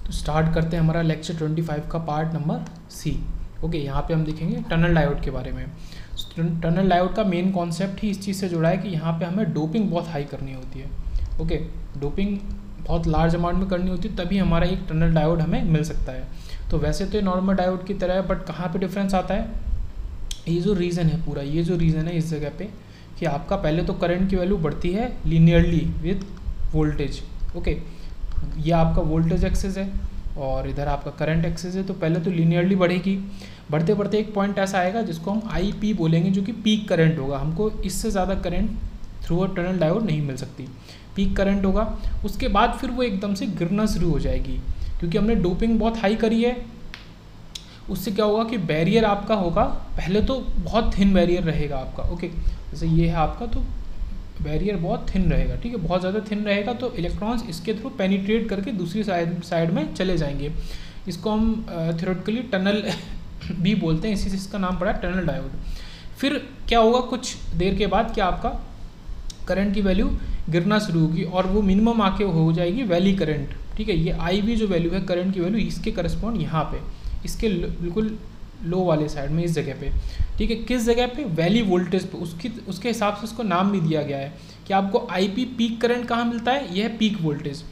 तो स्टार्ट करते हैं हमारा लेक्चर 25 का पार्ट नंबर सी। ओके, यहाँ पे हम देखेंगे टनल डायोड के बारे में। टनल डायोड का मेन कॉन्सेप्ट ही इस चीज़ से जुड़ा है कि यहाँ पे हमें डोपिंग बहुत हाई करनी होती है। ओके, डोपिंग बहुत लार्ज अमाउंट में करनी होती है, तभी हमारा एक टनल डायोड हमें मिल सकता है। तो वैसे तो ये नॉर्मल डायोड की तरह है, बट कहाँ पे डिफरेंस आता है, ये जो रीज़न है पूरा, ये जो रीज़न है इस जगह पे कि आपका पहले तो करंट की वैल्यू बढ़ती है लीनियरली विद वोल्टेज। ओके, ये आपका वोल्टेज एक्सेस है और इधर आपका करंट एक्सेस है, तो पहले तो लीनियरली बढ़ेगी, बढ़ते बढ़ते एक पॉइंट ऐसा आएगा जिसको हम आई पी बोलेंगे, जो कि पीक करंट होगा। हमको इससे ज़्यादा current through a tunnel diode नहीं मिल सकती, पीक करंट होगा। उसके बाद फिर वो एकदम से गिरना शुरू हो जाएगी, क्योंकि हमने डोपिंग बहुत हाई करी है। उससे क्या होगा कि बैरियर आपका होगा, पहले तो बहुत थिन बैरियर रहेगा आपका। ओके, जैसे ये है आपका, तो बैरियर बहुत थिन रहेगा, ठीक है, बहुत ज़्यादा थिन रहेगा, तो इलेक्ट्रॉन्स इसके थ्रू पेनिट्रेट करके दूसरी साइड में चले जाएंगे। इसको हम थ्योरेटिकली टनल भी बोलते हैं, इसी से इसका नाम पड़ा टनल डायोड। फिर क्या होगा, कुछ देर के बाद क्या आपका करंट की वैल्यू गिरना शुरू होगी और वो मिनिमम आके हो जाएगी वैली करंट। ठीक है, ये आई वी जो वैल्यू है करंट की वैल्यू, इसके करस्पॉन्ड यहाँ पे, इसके बिल्कुल लो वाले साइड में, इस जगह पे। ठीक है, किस जगह पे, वैली वोल्टेज पे, उसके हिसाब से उसको नाम भी दिया गया है कि आपको आई पी पीक करंट कहाँ मिलता है, यह है पीक वोल्टेज।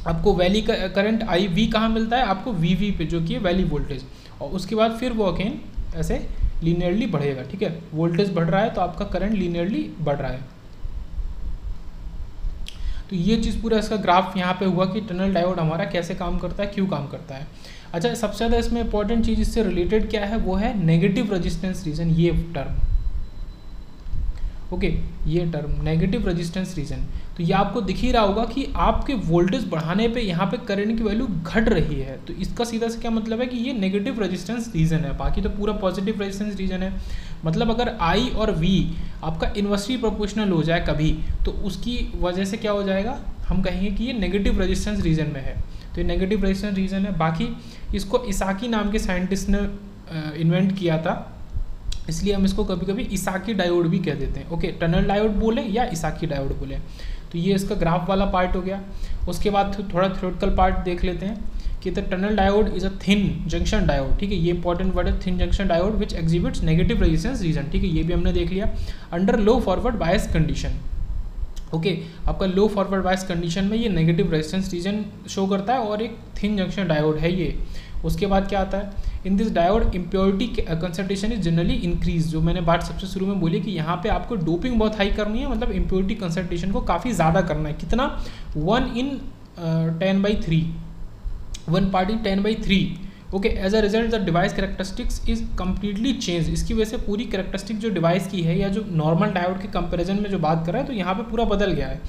आपको वैली करंट आई वी कहाँ मिलता है, आपको वी वी पे, जो कि है वैली वोल्टेज। और उसके बाद फिर वो अगेन ऐसे लीनियरली बढ़ेगा। ठीक है, वोल्टेज बढ़ रहा है तो आपका करंट लीनियरली बढ़ रहा है। तो ये चीज़ पूरा इसका ग्राफ यहाँ पे हुआ कि टनल डायोड हमारा कैसे काम करता है, क्यों काम करता है। अच्छा, सबसे ज़्यादा इसमें इंपॉर्टेंट चीज़ इससे रिलेटेड क्या है, वो है नेगेटिव रेजिस्टेंस रीजन, ये टर्म। ओके, ये टर्म नेगेटिव रेजिस्टेंस रीजन, तो ये आपको दिख ही रहा होगा कि आपके वोल्टेज बढ़ाने पे यहाँ पे करंट की वैल्यू घट रही है, तो इसका सीधा से क्या मतलब है कि ये नेगेटिव रेजिस्टेंस रीजन है। बाकी तो पूरा पॉजिटिव रेजिस्टेंस रीजन है। मतलब अगर आई और वी आपका इन्वर्सली प्रोपोर्शनल हो जाए कभी, तो उसकी वजह से क्या हो जाएगा, हम कहेंगे कि ये नेगेटिव रेजिस्टेंस रीजन में है। तो ये नेगेटिव रेजिस्टेंस रीजन है। बाकी इसको इसाकी नाम के साइंटिस्ट ने इन्वेंट किया था, इसलिए हम इसको कभी कभी इसाकी डायोड भी कह देते हैं। ओके, टनल डायोड बोले या इसाकी डायोड बोले। तो ये इसका ग्राफ वाला पार्ट हो गया। उसके बाद थोड़ा थ्योरेटिकल पार्ट देख लेते हैं कि the tunnel diode is a thin junction diode. ठीक है, ये इंपॉर्टेंट वर्ड है, थिन जंक्शन डायोड विच एग्जिबिट्स नेगेटिव रेजिस्टेंस रीजन। ठीक है, ये भी हमने देख लिया। अंडर लो फॉरवर्ड बायस कंडीशन, ओके, आपका लो फॉरवर्ड बायस कंडीशन में ये नेगेटिव रेजिस्टेंस रीजन शो करता है और एक थिन जंक्शन डायोड है ये। उसके बाद क्या आता है, in this diode impurity concentration is generally increase. जो मैंने बात सबसे शुरू में बोली कि यहाँ पे आपको डोपिंग बहुत हाई करनी है, मतलब इम्प्योरिटी कंसंट्रेशन को काफ़ी ज़्यादा करना है। कितना, 1/10/3, 1 part in 10/3। Okay, as a result the device characteristics is completely change. इसकी वजह से पूरी कैरेक्टरिस्टिक जो डिवाइस की है, या जो नॉर्मल डायोड के कंपेरिजन में जो बात कर रहा है, तो यहाँ पे पूरा बदल गया है।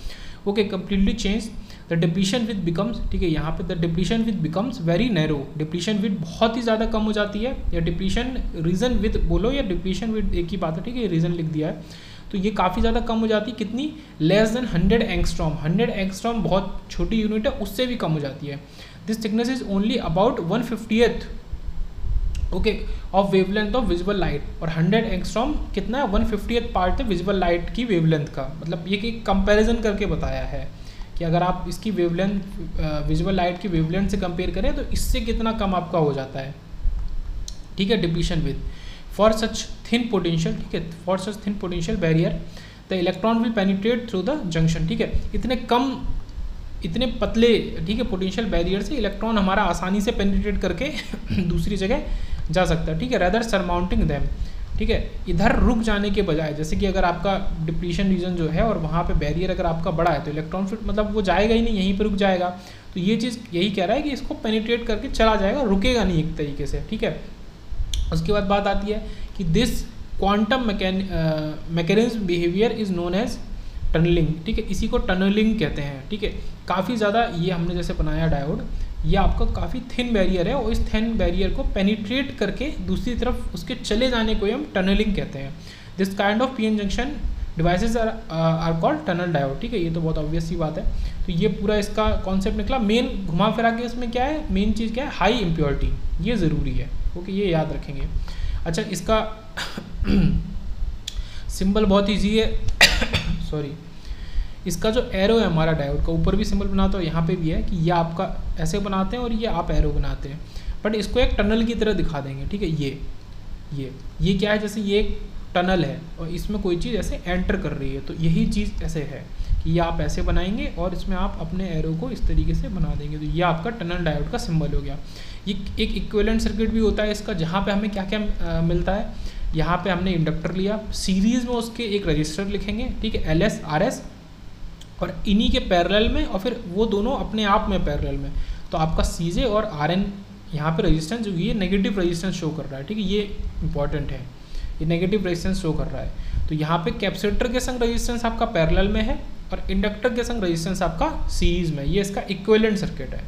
Okay, completely change. The depletion with becomes, ठीक है, यहाँ पे the depletion with becomes very narrow. Depletion with बहुत ही ज़्यादा कम हो जाती है, या डिप्लीशन रीजन विद बोलो या डिप्लीशन विद एक ही बात है। ठीक है, रीजन लिख दिया है, तो ये काफ़ी ज़्यादा कम हो जाती है। कितनी, लेस देन 100 एंगस्ट्रॉम। 100 एंगस्ट्रॉम बहुत छोटी यूनिट है, उससे भी कम हो जाती है। This thickness is only about 1/50th, okay, of wavelength of visible light. और 100 एंगस्ट्रॉम कितना है, 1/50th पार्ट है विजिबल लाइट की वेवलेंथ का। मतलब ये कि कंपैरिजन करके बताया है कि अगर आप इसकी वेवलेंथ विजिबल लाइट की वेवलेंथ से कंपेयर करें तो इससे कितना कम आपका हो जाता है। ठीक है, depletion with for such thin potential, ठीक है, for such thin potential barrier the electron will penetrate through the junction. ठीक है, इतने पतले, ठीक है, पोटेंशियल बैरियर से इलेक्ट्रॉन हमारा आसानी से पेनिट्रेट करके दूसरी जगह जा सकता है। ठीक है, रेदर सरमाउंटिंग दैम। ठीक है, इधर रुक जाने के बजाय, जैसे कि अगर आपका डिप्लीशन रीजन जो है और वहाँ पे बैरियर अगर आपका बड़ा है, तो इलेक्ट्रॉन फिर मतलब वो जाएगा ही नहीं, यहीं पे रुक जाएगा। तो ये चीज़ यही कह रहा है कि इसको पेनिट्रेट करके चला जाएगा, रुकेगा नहीं एक तरीके से। ठीक है, उसके बाद बात आती है कि this quantum mechanism behaviour is known as tunnelling. ठीक है, इसी को टनलिंग कहते हैं। ठीक है, काफ़ी ज़्यादा ये हमने जैसे बनाया डायोड, ये आपका काफ़ी थिन बैरियर है और इस थिन बैरियर को पेनिट्रेट करके दूसरी तरफ उसके चले जाने को हम टनलिंग कहते हैं। This kind of PN junction devices are called tunnel diode. ठीक है, ये तो बहुत ऑब्वियस सी बात है। तो ये पूरा इसका कॉन्सेप्ट निकला। मेन घुमा फिरा के इसमें क्या है, मेन चीज़ क्या है, हाई इम्प्योरिटी, ये ज़रूरी है। ओके, ये याद रखेंगे। अच्छा, इसका सिंबल बहुत ईजी है सॉरी, इसका जो एरो है हमारा डायोड का, ऊपर भी सिंबल बनाता हूँ, यहाँ पे भी है कि ये आपका ऐसे बनाते हैं और ये आप एरो बनाते हैं, बट इसको एक टनल की तरह दिखा देंगे, ठीक है। ये क्या है, जैसे ये एक टनल है और इसमें कोई चीज़ ऐसे एंटर कर रही है, तो यही चीज़ ऐसे है कि ये आप ऐसे बनाएंगे और इसमें आप अपने एरो को इस तरीके से बना देंगे, तो ये आपका टनल डायोड का सिंबल हो गया। ये एक इक्विवेलेंट सर्किट भी होता है इसका, जहाँ पे हमें क्या क्या मिलता है, यहाँ पे हमने इंडक्टर लिया, सीरीज़ में उसके एक रजिस्टर लिखेंगे, ठीक है, LS RS, और इन्हीं के पैरेलल में, और फिर वो दोनों अपने आप में पैरेलल में, तो आपका CJ और RN यहाँ पे रेजिस्टेंस जो ये नेगेटिव रेजिस्टेंस शो कर रहा है, ठीक है, ये इंपॉर्टेंट है, ये नेगेटिव रेजिस्टेंस शो कर रहा है। तो यहाँ पे कैपेसिटर के संग रेजिस्टेंस आपका पैरेलल में है और इंडक्टर के संग रेजिस्टेंस आपका सीरीज में, ये इसका इक्विवेलेंट सर्किट है।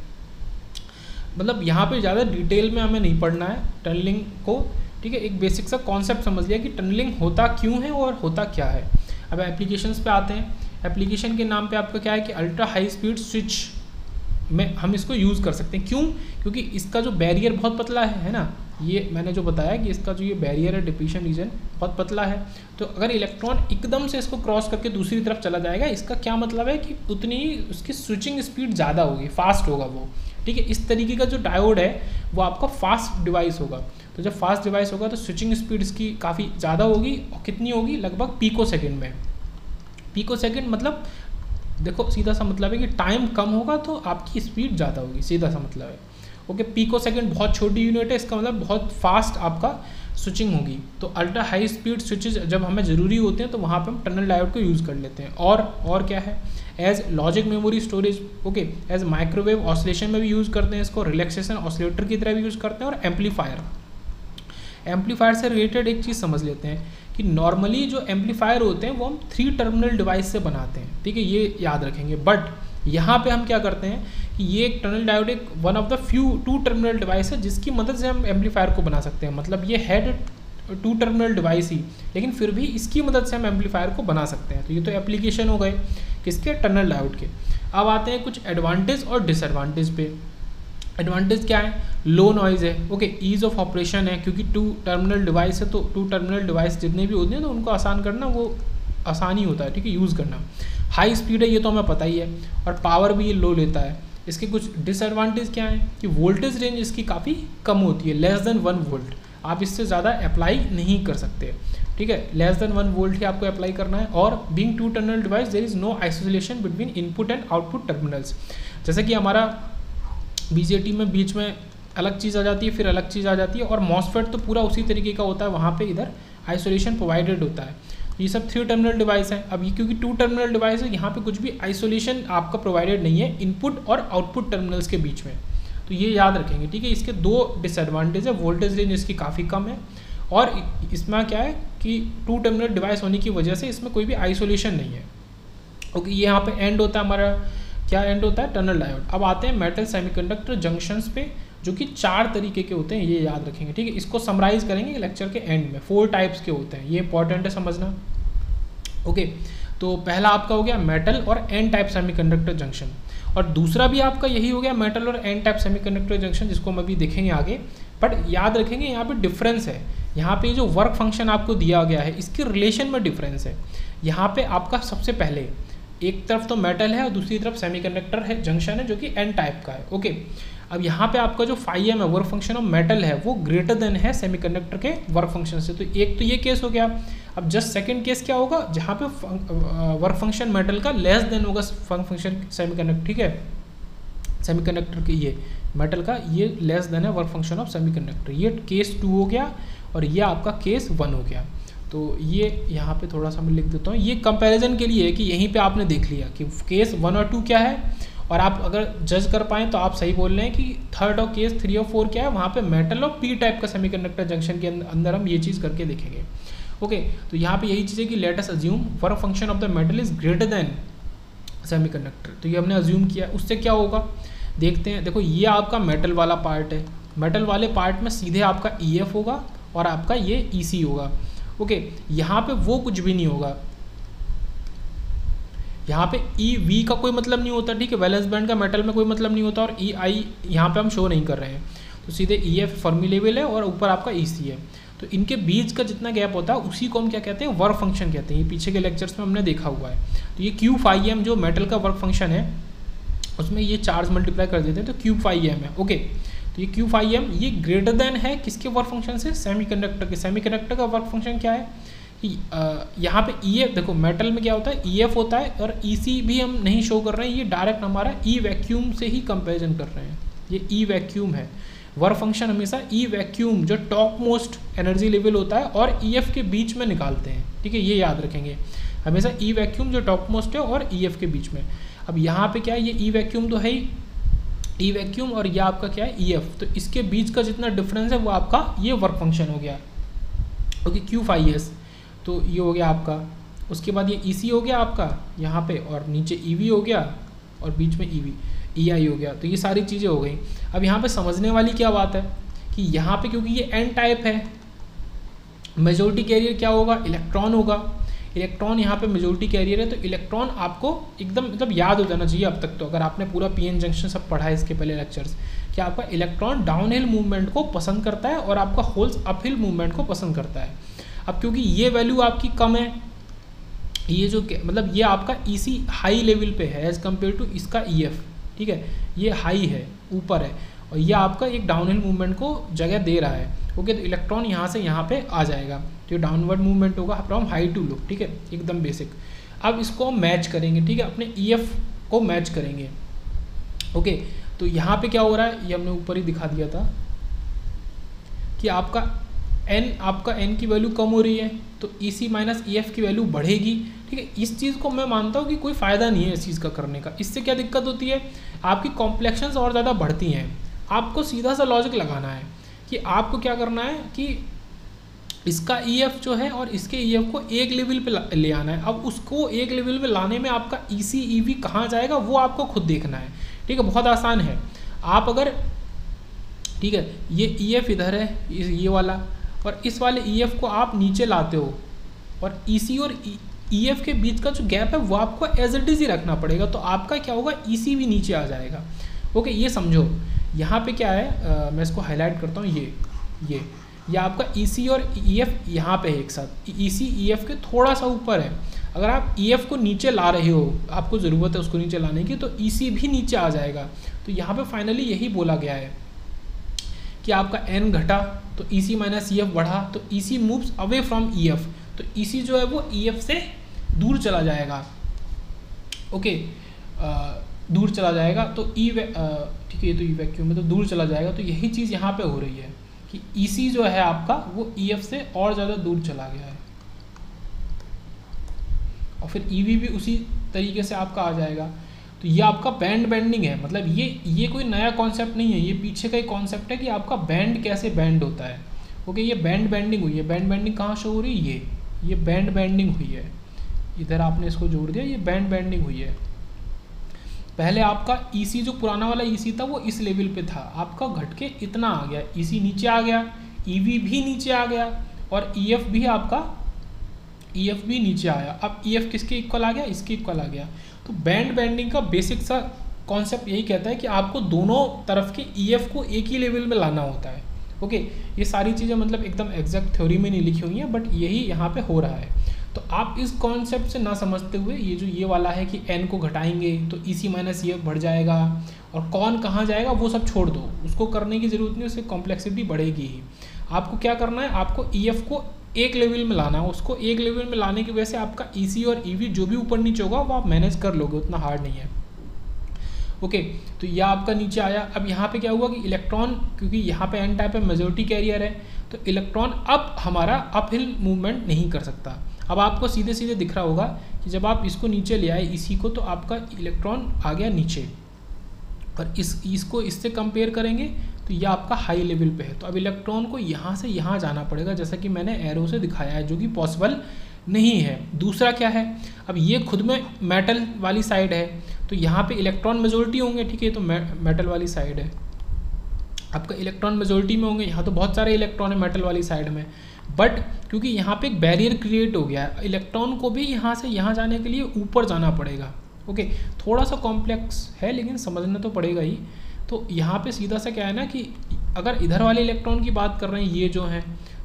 मतलब यहाँ पे ज़्यादा डिटेल में हमें नहीं पढ़ना है टनलिंग को, ठीक है, एक बेसिक सा कॉन्सेप्ट समझ लिया कि टनलिंग होता क्यों है और होता क्या है। अब एप्लीकेशंस पे आते हैं। एप्लीकेशन के नाम पे आपका क्या है कि अल्ट्रा हाई स्पीड स्विच में हम इसको यूज़ कर सकते हैं। क्यों? क्योंकि इसका जो बैरियर बहुत पतला है ना, ये मैंने जो बताया कि इसका जो ये बैरियर है, डिप्लीशन रीजन बहुत पतला है, तो अगर इलेक्ट्रॉन एकदम से इसको क्रॉस करके दूसरी तरफ चला जाएगा, इसका क्या मतलब है कि उतनी ही उसकी स्विचिंग स्पीड ज़्यादा होगी, फास्ट होगा वो, ठीक है। इस तरीके का जो डायोड है वो आपका फास्ट डिवाइस होगा, तो जब फास्ट डिवाइस होगा तो स्विचिंग स्पीड इसकी काफ़ी ज़्यादा होगी, और कितनी होगी, लगभग पिको सेकेंड में। पिको सेकेंड मतलब देखो सीधा सा मतलब है कि टाइम कम होगा तो आपकी स्पीड ज़्यादा होगी, सीधा सा मतलब है। ओके, पिको सेकेंड बहुत छोटी यूनिट है, इसका मतलब बहुत फास्ट आपका स्विचिंग होगी। तो अल्ट्रा हाई स्पीड स्विचेज जब हमें ज़रूरी होते हैं तो वहाँ पे हम टनल डायोड को यूज़ कर लेते हैं। और क्या है, as logic memory storage, okay, as microwave oscillation में भी यूज़ करते हैं इसको, रिलैक्सेशन ऑसिलेटर की तरह भी यूज़ करते हैं, और एम्पलीफायर से रिलेटेड एक चीज़ समझ लेते हैं कि नॉर्मली जो एम्पलीफायर होते हैं वो हम 3 टर्मिनल डिवाइस से बनाते हैं, ठीक है, ये याद रखेंगे। बट यहाँ पे हम क्या करते हैं कि ये एक टनल डायोड एक one of the few 2 terminal device है जिसकी मदद से हम एम्पलीफायर को बना सकते हैं। मतलब ये है 2 टर्मिनल डिवाइस ही, लेकिन फिर भी इसकी मदद से हम एम्पलीफायर को बना सकते हैं। तो ये तो एप्लीकेशन हो गए किसके, टनल डायोड के। अब आते हैं कुछ एडवांटेज और डिसएडवांटेज पे। एडवांटेज क्या है, लो नॉइज़ है, ओके, ईज़ ऑफ ऑपरेशन है, क्योंकि 2 टर्मिनल डिवाइस है, तो 2 टर्मिनल डिवाइस जितने भी होते हैं तो उनको आसान करना वो आसानी होता है, ठीक है, यूज़ करना। हाई स्पीड है, ये तो हमें पता ही है, और पावर भी ये लो लेता है। इसके कुछ डिसएडवांटेज क्या है कि वोल्टेज रेंज इसकी काफ़ी कम होती है, लेस देन 1 वोल्ट, आप इससे ज़्यादा अप्लाई नहीं कर सकते, ठीक है, लेस देन 1 वोल्ट ही आपको अप्लाई करना है। और being 2 terminal device there is no isolation between input and output terminals. जैसे कि हमारा बीजेटी में बीच में अलग चीज़ आ जाती है, फिर अलग चीज़ आ जाती है, और मॉसफेट तो पूरा उसी तरीके का होता है, वहाँ पे इधर आइसोलेशन प्रोवाइडेड होता है। ये सब 3 टर्मिनल डिवाइस है। अब ये क्योंकि 2 टर्मिनल डिवाइस है, यहाँ पे कुछ भी आइसोलेशन आपका प्रोवाइडेड नहीं है इनपुट और आउटपुट टर्मिनल्स के बीच में, तो ये याद रखेंगे, ठीक है। इसके 2 डिसएडवांटेज है, वोल्टेज रेंज इसकी काफ़ी कम है, और इसमें क्या है कि 2 टर्मिनल डिवाइस होने की वजह से इसमें कोई भी आइसोलेशन नहीं है। ओके, ये यहाँ पे एंड होता है हमारा, क्या एंड होता है, टनल डायोड। अब आते हैं मेटल सेमीकंडक्टर जंक्शंस पे, जो कि 4 तरीके के होते हैं, ये याद रखेंगे, ठीक है। इसको समराइज करेंगे लेक्चर के एंड में। 4 टाइप्स के होते हैं, ये इंपॉर्टेंट है समझना। ओके, तो पहला आपका हो गया मेटल और एन टाइप सेमीकंडक्टर जंक्शन, और दूसरा भी आपका यही हो गया मेटल और एन टाइप सेमीकंडक्टर जंक्शन, जिसको हम अभी देखेंगे आगे। बट याद रखेंगे यहाँ पे डिफरेंस है, यहाँ पे जो वर्क फंक्शन आपको दिया गया है इसके रिलेशन में डिफरेंस है। यहाँ पे आपका सबसे पहले एक तरफ तो मेटल है और दूसरी तरफ सेमीकंडक्टर है जंक्शन है, जो कि एन टाइप का है। ओके, अब यहाँ पे आपका जो φm है, वर्क फंक्शन ऑफ मेटल है, वो ग्रेटर देन है सेमीकंडक्टर के वर्क फंक्शन से। तो एक तो ये केस हो गया। अब जस्ट सेकंड केस क्या होगा, जहाँ पे वर्क फंक्शन मेटल का लेस देन होगा वर्क फंक्शन सेमीकंडक्टर, ठीक है, सेमीकंडक्टर के ये मेटल का ये लेस देन है वर्क फंक्शन ऑफ सेमीकंडक्टर। ये केस 2 हो गया और ये आपका केस 1 हो गया। तो ये यहाँ पे थोड़ा सा मैं लिख देता हूँ, ये कंपैरिजन के लिए है कि यहीं पे आपने देख लिया कि केस 1 और 2 क्या है, और आप अगर जज कर पाएँ तो आप सही बोल रहे हैं कि थर्ड और केस 3 और 4 क्या है, वहाँ पे मेटल और पी टाइप का सेमीकंडक्टर जंक्शन के अंदर हम ये चीज़ करके देखेंगे। ओके, तो यहाँ पे यही चीज़ है कि let us assume work function of the metal is greater than semiconductor. तो ये हमने अज्यूम किया, उससे क्या होगा देखते हैं। देखो, ये आपका मेटल वाला पार्ट है, मेटल वाले पार्ट में सीधे आपका EF होगा और आपका ये EC होगा। ओके, यहाँ पे वो कुछ भी नहीं होगा, यहाँ पे EV का कोई मतलब नहीं होता, ठीक है, वैलेंस बैंड का मेटल में कोई मतलब नहीं होता, और EI यहाँ पे हम शो नहीं कर रहे हैं। तो सीधे EF फर्मी लेवल है और ऊपर आपका EC है। तो इनके बीच का जितना गैप होता है उसी को हम क्या कहते हैं, वर्क फंक्शन कहते हैं। ये पीछे के लेक्चर्स में हमने देखा हुआ है। तो ये क्यू फाई एम जो मेटल का वर्क फंक्शन है उसमें ये चार्ज मल्टीप्लाई कर देते हैं तो क्यू फाई एम है। ओके, तो ये क्यू फाई एम ये ग्रेटर देन है किसके वर्क फंक्शन से, सेमीकंडक्टर के। सेमीकंडक्टर का वर्क फंक्शन क्या है कि यहाँ पे ई एफ, देखो मेटल में क्या होता है, ई एफ होता है और ई सी भी हम नहीं शो कर रहे हैं, ये डायरेक्ट हमारा ई वैक्यूम से ही कंपेरिजन कर रहे हैं। ये ई वैक्यूम है, वर्क फंक्शन हमेशा ई वैक्यूम जो टॉप मोस्ट एनर्जी लेवल होता है और ई एफ के बीच में निकालते हैं। ठीक है, ये याद रखेंगे हमेशा, ई वैक्यूम जो टॉप मोस्ट है और ई एफ के बीच में। अब यहाँ पे क्या है, ये ई वैक्यूम तो है ही, ई वैक्यूम और ये आपका क्या है, ई एफ, तो इसके बीच का जितना डिफरेंस है वो आपका ये वर्क फंक्शन हो गया। ओके, क्यू फाई एस, तो ये हो गया आपका। उसके बाद ये ई सी हो गया आपका यहाँ पे, और नीचे ई वी हो गया और बीच में ई वी, ई आई हो गया। तो ये सारी चीज़ें हो गई। अब यहाँ पे समझने वाली क्या बात है कि यहाँ पे क्योंकि ये एन टाइप है, मेजॉरिटी कैरियर क्या होगा, इलेक्ट्रॉन होगा। इलेक्ट्रॉन यहाँ पे मेजॉरिटी कैरियर है, तो इलेक्ट्रॉन आपको एकदम मतलब याद हो जाना चाहिए अब तक तो, अगर आपने पूरा पीएन जंक्शन सब पढ़ा है इसके पहले लेक्चर्स, कि आपका इलेक्ट्रॉन डाउन हिल मूवमेंट को पसंद करता है और आपका होल्स अप हिल मूवमेंट को पसंद करता है। अब क्योंकि ये वैल्यू आपकी कम है, ये जो मतलब ये आपका ई सी हाई लेवल पे है एज़ कम्पेयर टू इसका ई एफ। ठीक है, ये हाई है, ऊपर है, और ये आपका एक डाउनहिल मूवमेंट को जगह दे रहा है। ओके, तो इलेक्ट्रॉन यहाँ से यहाँ पे आ जाएगा, तो ये डाउनवर्ड मूवमेंट होगा फ्रॉम हाई टू लो। ठीक है, एकदम बेसिक। अब इसको हम मैच करेंगे, ठीक है, अपने ई एफ को मैच करेंगे। ओके, तो यहाँ पे क्या हो रहा है, ये हमने ऊपर ही दिखा दिया था कि आपका एन की वैल्यू कम हो रही है, तो ई सी माइनस ई एफ की वैल्यू बढ़ेगी। ठीक है, इस चीज़ को मैं मानता हूँ कि कोई फ़ायदा नहीं है इस चीज़ का करने का। इससे क्या दिक्कत होती है, आपकी कॉम्प्लेक्शंस और ज़्यादा बढ़ती हैं। आपको सीधा सा लॉजिक लगाना है कि आपको क्या करना है कि इसका ई एफ जो है और इसके ई एफ को एक लेवल पे ले आना है। अब उसको एक लेवल पे लाने में आपका ई सी ई वी कहाँ जाएगा वो आपको खुद देखना है। ठीक है, बहुत आसान है। आप अगर, ठीक है, ये ई एफ इधर है, ये वाला, और इस वाले ई एफ को आप नीचे लाते हो, और ई सी और ई एफ के बीच का जो गैप है वो आपको एज इट इज़ ही रखना पड़ेगा, तो आपका क्या होगा, ई सी भी नीचे आ जाएगा। ओके, ये समझो। यहाँ पे क्या है, मैं इसको हाईलाइट करता हूँ, ये आपका ई सी और ई एफ यहाँ पे है एक साथ, ई सी ई एफ के थोड़ा सा ऊपर है। अगर आप ई एफ को नीचे ला रहे हो, आपको ज़रूरत है उसको नीचे लाने की, तो ई सी भी नीचे आ जाएगा। तो यहाँ पे फाइनली यही बोला गया है कि आपका एन घटा तो ई सी माइनस ई एफ बढ़ा, तो E C moves away from E F, तो ई सी जो है वो ई एफ से दूर चला जाएगा। ओके, दूर चला जाएगा, तो ठीक है, ये तो ई वैक्यूम में तो दूर चला जाएगा। तो यही चीज़ यहाँ पे हो रही है कि ई सी जो है आपका वो ई एफ से और ज़्यादा दूर चला गया है, और फिर ई वी भी उसी तरीके से आपका आ जाएगा। तो ये आपका बैंड बेंडिंग है, मतलब ये कोई नया कॉन्सेप्ट नहीं है, ये पीछे का ही कॉन्सेप्ट है कि आपका बैंड कैसे बैंड होता है। ओके, ये बैंड बेंडिंग हुई है। बैंड बेंडिंग कहाँ शो हो रही है, ये बैंड बेंडिंग हुई है, इधर आपने इसको जोड़ दिया, ये बैंड बेंडिंग हुई है। पहले आपका ई सी जो पुराना वाला ई सी था वो इस लेवल पे था, आपका घट के इतना आ गया, ई सी नीचे आ गया, ई वी भी नीचे आ गया, और ई एफ भी आपका ई एफ भी नीचे आया। अब ई एफ किसके इक्वल आ गया, इसके इक्वल आ गया। तो बैंड बेंडिंग का बेसिक सा कॉन्सेप्ट यही कहता है कि आपको दोनों तरफ के ई एफ को एक ही लेवल में लाना होता है। ओके, ये सारी चीज़ें मतलब एकदम एग्जैक्ट थ्योरी में नहीं लिखी हुई हैं, बट यही यहाँ पे हो रहा है। तो आप इस कॉन्सेप्ट से ना समझते हुए ये जो ये वाला है कि एन को घटाएंगे तो ई सी माइनस ई एफ बढ़ जाएगा, और कौन कहाँ जाएगा वो सब छोड़ दो, उसको करने की ज़रूरत नहीं, उससे कॉम्प्लेक्सिटी बढ़ेगी ही। आपको क्या करना है, आपको ई एफ को एक लेवल में लाना है। उसको एक लेवल में लाने की वजह से आपका ई सी और ई वी जो भी ऊपर नीचे होगा वो आप मैनेज कर लोगे, उतना हार्ड नहीं है। ओके, तो यह आपका नीचे आया। अब यहाँ पे क्या हुआ कि इलेक्ट्रॉन, क्योंकि यहाँ पे एन टाइप है, मेजॉरिटी कैरियर है, तो इलेक्ट्रॉन अब हमारा अप हिल मूवमेंट नहीं कर सकता। अब आपको सीधे सीधे दिख रहा होगा कि जब आप इसको नीचे ले आए इसी को, तो आपका इलेक्ट्रॉन आ गया नीचे, और इसको इससे कंपेयर करेंगे तो यह आपका हाई लेवल पे है। तो अब इलेक्ट्रॉन को यहाँ से यहाँ जाना पड़ेगा, जैसा कि मैंने एरो से दिखाया है, जो कि पॉसिबल नहीं है। दूसरा क्या है, अब ये खुद में मेटल वाली साइड है, तो यहाँ पे इलेक्ट्रॉन मेजॉरिटी होंगे, ठीक है, तो मेटल वाली साइड है, आपका इलेक्ट्रॉन मेजॉरिटी में होंगे। यहाँ तो बहुत सारे इलेक्ट्रॉन है मेटल वाली साइड में, बट क्योंकि यहाँ पे एक बैरियर क्रिएट हो गया है, इलेक्ट्रॉन को भी यहाँ से यहाँ जाने के लिए ऊपर जाना पड़ेगा। ओके, थोड़ा सा कॉम्प्लेक्स है लेकिन समझना तो पड़ेगा ही। तो यहाँ पे सीधा सा क्या है ना कि अगर इधर वाले इलेक्ट्रॉन की बात कर रहे हैं, ये जो हैं,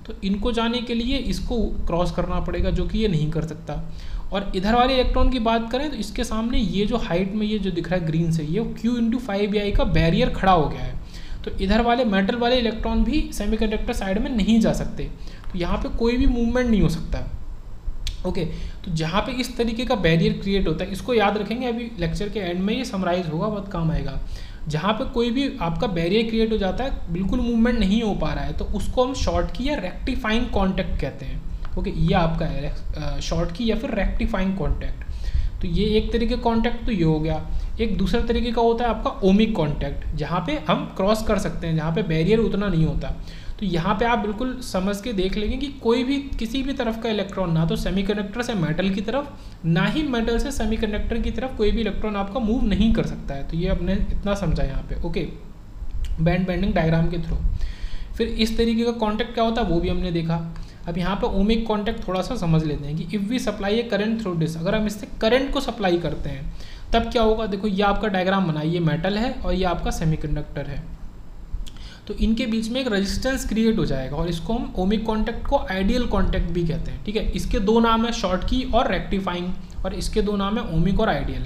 तो इनको जाने के लिए इसको क्रॉस करना पड़ेगा, जो कि ये नहीं कर सकता। और इधर वाले इलेक्ट्रॉन की बात करें तो इसके सामने ये जो हाइट में ये जो दिख रहा है ग्रीन से, ये Q×5 का बैरियर खड़ा हो गया है। तो इधर वाले मेटल वाले इलेक्ट्रॉन भी सेमीकंडक्टर साइड में नहीं जा सकते, तो यहाँ पे कोई भी मूवमेंट नहीं हो सकता। ओके, तो जहाँ पे इस तरीके का बैरियर क्रिएट होता है, इसको याद रखेंगे, अभी लेक्चर के एंड में ये समराइज होगा, बहुत काम आएगा। जहाँ पे कोई भी आपका बैरियर क्रिएट हो जाता है, बिल्कुल मूवमेंट नहीं हो पा रहा है, तो उसको हम शॉर्ट की या रेक्टिफाइंग कॉन्टैक्ट कहते हैं। ओके, ये आपका है शॉर्ट की या फिर रेक्टिफाइंग कॉन्टैक्ट। तो ये एक तरीके का कॉन्टैक्ट तो ये हो गया। एक दूसरा तरीके का होता है आपका ओमिक कॉन्टैक्ट, जहाँ पे हम क्रॉस कर सकते हैं, जहाँ पे बैरियर उतना नहीं होता। तो यहाँ पे आप बिल्कुल समझ के देख लेंगे कि कोई भी किसी भी तरफ का इलेक्ट्रॉन, ना तो सेमीकंडक्टर से मेटल की तरफ, ना ही मेटल से सेमीकंडक्टर की तरफ कोई भी इलेक्ट्रॉन आपका मूव नहीं कर सकता है। तो ये अपने इतना समझा यहाँ पे। ओके, बैंड बेंडिंग डायग्राम के थ्रू। फिर इस तरीके का कॉन्टैक्ट क्या होता है वो भी हमने देखा। अब यहाँ पे ओमिक कॉन्टैक्ट थोड़ा सा समझ लेते हैं कि if we supply a current through this, अगर हम इससे करंट को सप्लाई करते हैं तब क्या होगा। देखो ये आपका डायग्राम बना, ये मेटल है और ये आपका सेमीकंडक्टर है, तो इनके बीच में एक रेजिस्टेंस क्रिएट हो जाएगा और इसको हम ओमिक कॉन्टैक्ट को आइडियल कॉन्टैक्ट भी कहते हैं। ठीक है, इसके दो नाम है, शॉर्ट की और रेक्टिफाइंग, और इसके दो नाम है ओमिक और आइडियल,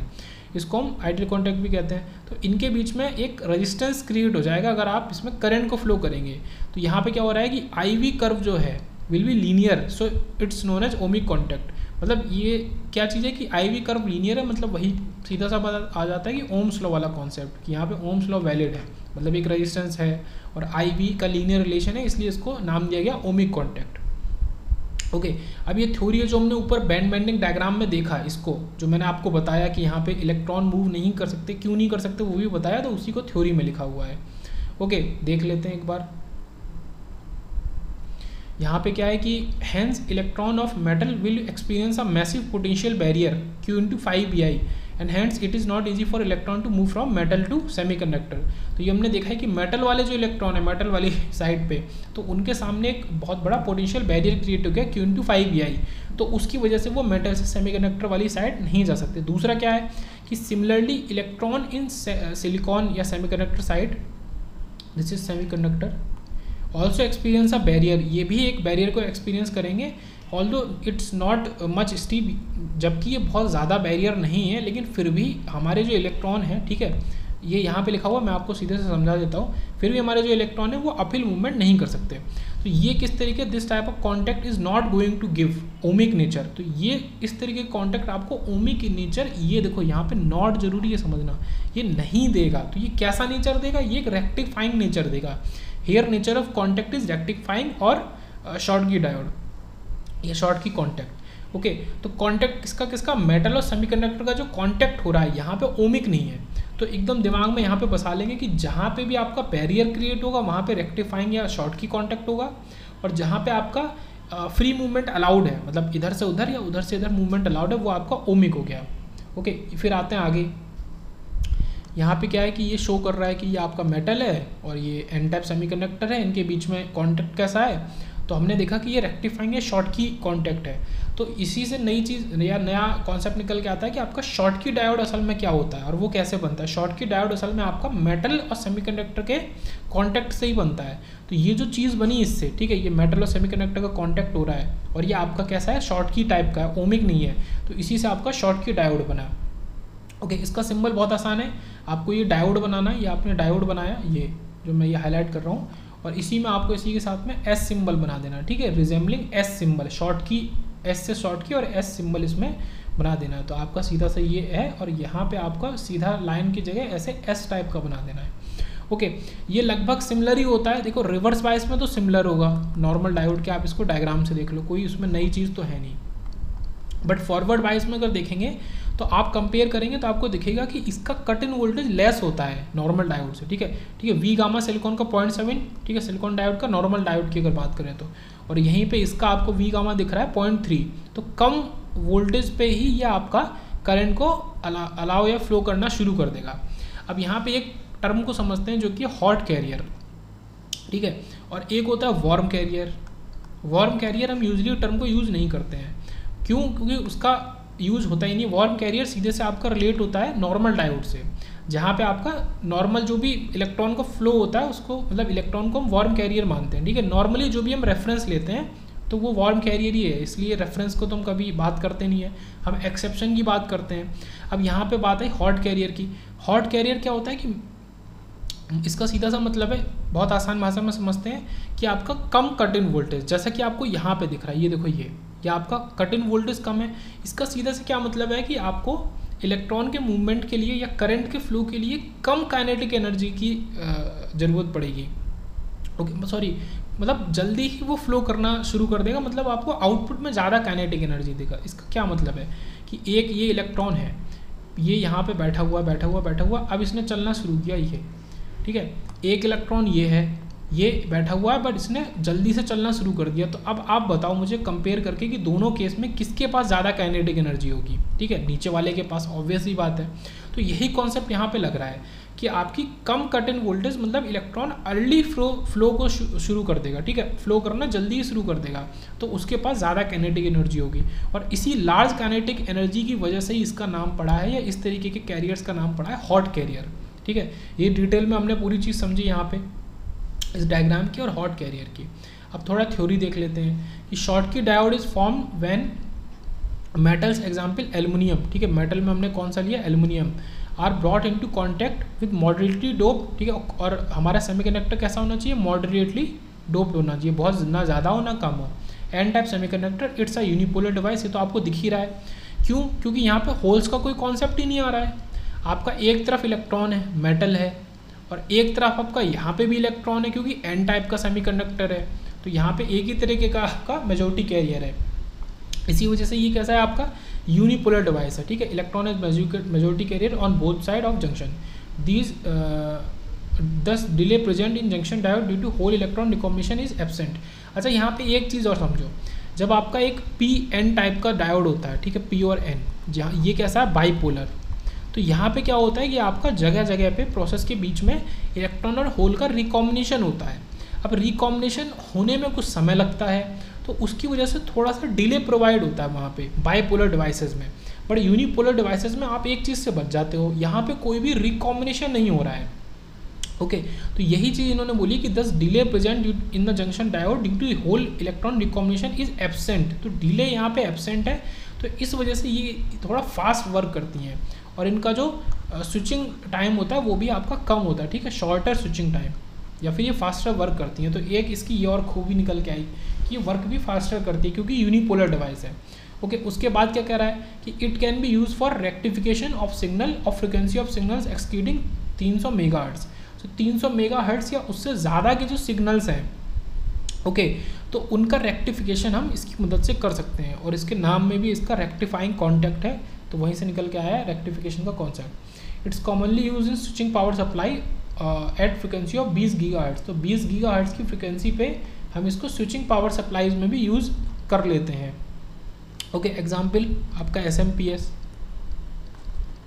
इसको हम आइडियल कॉन्टैक्ट भी कहते हैं। तो इनके बीच में एक रेजिस्टेंस क्रिएट हो जाएगा अगर आप इसमें करंट को फ्लो करेंगे। तो यहाँ पे क्या हो रहा है कि IV कर्व जो है will be linear, so it's known as ohmic contact. मतलब ये क्या चीज़ है कि IV कर्व लीनियर है, मतलब वही सीधा सा बात आ जाता है कि ओम्स लॉ वाला कॉन्सेप्ट, कि यहाँ पे ओम्स लॉ वैलिड है, मतलब एक रेजिस्टेंस है और IV का लीनियर रिलेशन है, इसलिए इसको नाम दिया गया ओमिक कॉन्टैक्ट। ओके, अब ये थ्योरी है जो हमने ऊपर बैंड बेंडिंग डायग्राम में देखा, इसको जो मैंने आपको बताया कि यहाँ पे इलेक्ट्रॉन मूव नहीं कर सकते, क्यों नहीं कर सकते वो भी बताया, तो उसी को थ्योरी में लिखा हुआ है। ओके, देख लेते हैं एक बार। यहाँ पे क्या है कि hence electron of metal will experience a massive potential barrier Q×5bi and hence it is not easy for electron to move from metal to semiconductor. तो ये हमने देखा है कि मेटल वाले जो इलेक्ट्रॉन है, मेटल वाली साइड पे, तो उनके सामने एक बहुत बड़ा पोटेंशियल बैरियर क्रिएट हो गया Q×5bi, तो उसकी वजह से वो मेटल से सेमीकंडक्टर वाली साइड नहीं जा सकते। दूसरा क्या है कि सिमिलरली इलेक्ट्रॉन इन सिलिकॉन या semiconductor side, this is semiconductor, also experience a barrier, ये भी एक बैरियर को एक्सपीरियंस करेंगे, although it's not much steep, जबकि ये बहुत ज़्यादा बैरियर नहीं है, लेकिन फिर भी हमारे जो इलेक्ट्रॉन है, ठीक है, ये यहाँ पे लिखा हुआ, मैं आपको सीधे से समझा देता हूँ, फिर भी हमारे जो इलेक्ट्रॉन है वो अपहिल मूवमेंट नहीं कर सकते। तो ये किस तरीके, this type of contact is not going to give ohmic nature. तो ये इस तरीके का कॉन्टैक्ट आपको ओमिक नेचर, ये देखो यहाँ पे नॉट जरूरी है समझना, ये नहीं देगा। तो ये कैसा नेचर देगा, ये एक रेक्टिफाइंग नेचर देगा। Here nature of contact is rectifying और शॉर्ट की डायोड, ये शॉर्ट की कॉन्टैक्ट। ओके, तो कॉन्टैक्ट किसका किसका, मेटल और सेमीकंडक्टर का जो कॉन्टैक्ट हो रहा है, यहाँ पे ओमिक नहीं है। तो एकदम दिमाग में यहाँ पे बसा लेंगे कि जहाँ पे भी आपका बैरियर क्रिएट होगा वहाँ पे रेक्टिफाइंग या शॉर्ट की कॉन्टैक्ट होगा, और जहाँ पे आपका फ्री मूवमेंट अलाउड है, मतलब इधर से उधर या उधर से इधर मूवमेंट अलाउड है, वो आपका ओमिक हो गया। ओके, फिर आते हैं आगे। यहाँ पे क्या है कि ये शो कर रहा है कि ये आपका मेटल है और ये एन टाइप सेमीकंडक्टर है, इनके बीच में कॉन्टैक्ट कैसा है, तो हमने देखा कि ये रेक्टिफाइंग या शॉर्ट की कॉन्टैक्ट है। तो इसी से नई चीज़ या नया कॉन्सेप्ट निकल के आता है कि आपका शॉर्ट की डायोड असल में क्या होता है और वो कैसे बनता है। शॉर्ट की डायोड असल में आपका मेटल और सेमीकंडक्टर के कॉन्टैक्ट से ही बनता है। तो ये जो चीज़ बनी इससे, ठीक है, ये मेटल और सेमीकंडक्टर का कॉन्टैक्ट हो रहा है और ये आपका कैसा है, शॉर्ट की टाइप का है, ओमिक नहीं है, तो इसी से आपका शॉर्ट की डायोड बना। ओके, इसका सिंबल बहुत आसान है, आपको ये डायोड बनाना है, ये आपने डायोड बनाया, ये जो मैं ये हाईलाइट कर रहा हूँ, और इसी में आपको इसी के साथ में एस सिंबल बना देना, ठीक है, रिजेंबलिंग एस सिंबल, शॉर्ट की एस से शॉर्ट की और एस सिंबल इसमें बना देना है। तो आपका सीधा सा ये है और यहाँ पे आपका सीधा लाइन की जगह ऐसे एस टाइप का बना देना है। ओके, ये लगभग सिमिलर ही होता है। देखो रिवर्स बायस में तो सिमिलर होगा नॉर्मल डायोड के, आप इसको डायग्राम से देख लो, कोई उसमें नई चीज़ तो है नहीं। बट फॉरवर्ड बायस में अगर देखेंगे तो आप कंपेयर करेंगे तो आपको दिखेगा कि इसका कट इन वोल्टेज लेस होता है नॉर्मल डायोड से, ठीक है। वी गामा सिलिकॉन का 0.7, ठीक है, सिलिकॉन डायोड का नॉर्मल डायोड की अगर बात करें तो, और यहीं पे इसका आपको वी गामा दिख रहा है 0.3, तो कम वोल्टेज पे ही ये आपका करंट को अलाउ या फ्लो करना शुरू कर देगा। अब यहाँ पे एक टर्म को समझते हैं जो कि हॉट कैरियर, ठीक है, और एक होता है वार्म कैरियर। वार्म कैरियर हम यूजली टर्म को यूज़ नहीं करते हैं, क्यों, क्योंकि उसका यूज़ होता ही नहीं। वार्म कैरियर सीधे से आपका रिलेट होता है नॉर्मल डायोड से। जहाँ पे आपका नॉर्मल जो भी इलेक्ट्रॉन का फ्लो होता है उसको, मतलब इलेक्ट्रॉन को हम वार्म कैरियर मानते हैं, ठीक है। नॉर्मली जो भी हम रेफरेंस लेते हैं तो वो वार्म कैरियर ही है, इसलिए रेफरेंस को तो हम कभी बात करते नहीं है, हम एक्सेप्शन की बात करते हैं। अब यहाँ पे बात है हॉट कैरियर की। हॉट कैरियर क्या होता है कि इसका सीधा सा मतलब है, बहुत आसान भाषा में समझते हैं कि आपका कम कट इन वोल्टेज, जैसा कि आपको यहाँ पे दिख रहा है, ये देखो ये आपका कट इन वोल्टेज कम है। इसका सीधा से क्या मतलब है कि आपको इलेक्ट्रॉन के मूवमेंट के लिए या करंट के फ्लो के लिए कम काइनेटिक एनर्जी की ज़रूरत पड़ेगी। ओके सॉरी, मतलब जल्दी ही वो फ्लो करना शुरू कर देगा, मतलब आपको आउटपुट में ज़्यादा काइनेटिक एनर्जी देगा। इसका क्या मतलब है कि एक ये इलेक्ट्रॉन है, ये यहाँ पे बैठा हुआ, अब इसने चलना शुरू किया, ये ठीक है, एक इलेक्ट्रॉन ये है, ये बैठा हुआ है बट इसने जल्दी से चलना शुरू कर दिया। तो अब आप बताओ मुझे कंपेयर करके कि दोनों केस में किसके पास ज़्यादा काइनेटिक एनर्जी होगी, ठीक है, नीचे वाले के पास, ऑब्वियस ही बात है। तो यही कॉन्सेप्ट यहाँ पे लग रहा है कि आपकी कम कट इन वोल्टेज मतलब इलेक्ट्रॉन अर्ली फ्लो को शुरू कर देगा, ठीक है, फ्लो करना जल्दी ही शुरू कर देगा, तो उसके पास ज़्यादा काइनेटिक एनर्जी होगी। और इसी लार्ज काइनेटिक एनर्जी की वजह से ही इसका नाम पड़ा है, या इस तरीके के कैरियर्स का नाम पड़ा है हॉट कैरियर, ठीक है। ये डिटेल में हमने पूरी चीज़ समझी यहाँ पे इस डायग्राम की और हॉट कैरियर की। अब थोड़ा थ्योरी देख लेते हैं कि Schottky diode is form when metals, example aluminium, ठीक है, मेटल में हमने कौन सा लिया, aluminium, are brought into contact with moderately dope, ठीक है, और हमारा सेमीकंडक्टर कैसा होना चाहिए, मॉडरेटली डोप्ड होना चाहिए, बहुत ना ज़्यादा हो ना कम हो। N type semiconductor, it's a unipolar device, ये तो आपको दिख ही रहा है। क्यों? क्योंकि यहाँ पे होल्स का कोई कॉन्सेप्ट ही नहीं आ रहा है। आपका एक तरफ इलेक्ट्रॉन है, मेटल है, और एक तरफ आपका यहाँ पे भी इलेक्ट्रॉन है, क्योंकि एन टाइप का सेमीकंडक्टर है, तो यहाँ पे एक ही तरीके का आपका मेजॉरिटी कैरियर है। इसी वजह से ये कैसा है आपका यूनिपोलर डिवाइस है, ठीक है। Electron is majority carrier on both side of junction, these does delay present in junction diode due to hole electron recombination is absent. अच्छा, यहाँ पे एक चीज़ और समझो, जब आपका एक पी एन टाइप का डायोड होता है, ठीक है, पी और एन, जहाँ ये कैसा है बाईपोलर, तो यहाँ पे क्या होता है कि आपका जगह जगह पे प्रोसेस के बीच में इलेक्ट्रॉन और होल का रिकॉम्बिनेशन होता है। अब रिकॉम्बिनेशन होने में कुछ समय लगता है, तो उसकी वजह से थोड़ा सा डिले प्रोवाइड होता है वहाँ पे बाईपोलर डिवाइसेस में। बट यूनिपोलर डिवाइसेस में आप एक चीज़ से बच जाते हो, यहाँ पे कोई भी रिकॉम्बिनेशन नहीं हो रहा है। ओके, तो यही चीज़ इन्होंने बोली कि दस delay present in the junction diode due to hole electron recombination is absent. तो डिले यहाँ पे एब्सेंट है, तो इस वजह से ये थोड़ा फास्ट वर्क करती हैं, और इनका जो स्विचिंग टाइम होता है वो भी आपका कम होता है, ठीक है, शॉर्टर स्विचिंग टाइम, या फिर ये फास्टर वर्क करती हैं। तो एक इसकी ये और खूबी निकल के आई कि ये वर्क भी फास्टर करती है क्योंकि यूनिपोलर डिवाइस है। ओके, उसके बाद क्या कह रहा है कि it can be use for rectification of signal of frequency of signals exceeding 300 megahertz. तो 300 मेगाहर्ट्ज या उससे ज़्यादा के जो सिग्नल्स हैं, ओके, तो उनका रेक्टिफिकेशन हम इसकी मदद से कर सकते हैं, और इसके नाम में भी इसका रेक्टिफाइंग कॉन्टैक्ट है, तो वहीं से निकल के आया है रेक्टिफिकेशन का concept. It's commonly use in switching power supply at frequency of 20 gigahertz. तो 20 गीगाहर्ट्ज की फ्रिक्वेंसी पे हम इसको स्विचिंग पावर सप्लाईज में भी यूज़ कर लेते हैं। ओके, एग्जाम्पल आपका SMPS।